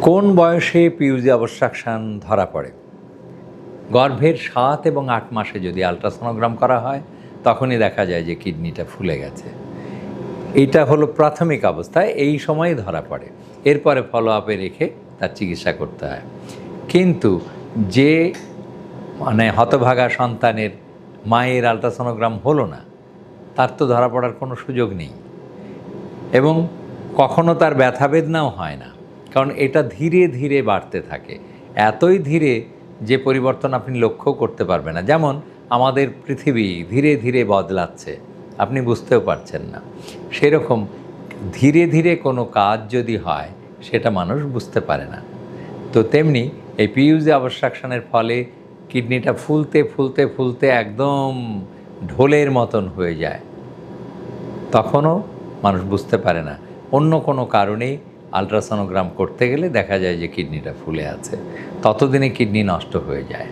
কোন বয়সে পিউজি অবস্ট্রাকশন ধরা পড়ে? গর্ভের 7 এবং 8 মাসে যদি আলট্রাসোনোগ্রাম করা হয় তখনই দেখা যায় যে কিডনিটা ফুলে গেছে। এইটা হলো প্রাথমিক অবস্থায়, এই সময়ই ধরা পড়ে। এরপরে ফলো আপে রেখে তার চিকিৎসা করতে হয়। কিন্তু যে হতভাগা সন্তানের মায়ের আলট্রাসোনোগ্রাম হলো না, তার তো ধরা পড়ার কোনো সুযোগ নেই এবং কখনো তার ব্যথা বেদনাও হয় না, কারণ এটা ধীরে ধীরে বাড়তে থাকে। এতই ধীরে যে পরিবর্তন আপনি লক্ষ্য করতে পারবেন না। যেমন আমাদের পৃথিবী ধীরে ধীরে বদলাচ্ছে, আপনি বুঝতেও পারছেন না। সেরকম ধীরে ধীরে কোনো কাজ যদি হয় সেটা মানুষ বুঝতে পারে না। তো তেমনি এই পিউজি অবস্ট্রাকশনের ফলে কিডনিটা ফুলতে ফুলতে ফুলতে একদম ঢোলের মতন হয়ে যায়, তখনও মানুষ বুঝতে পারে না। অন্য কোনো কারণেই আলট্রাসোনোগ্রাম করতে গেলে দেখা যায় যে কিডনিটা ফুলে আছে, ততদিনে কিডনি নষ্ট হয়ে যায়।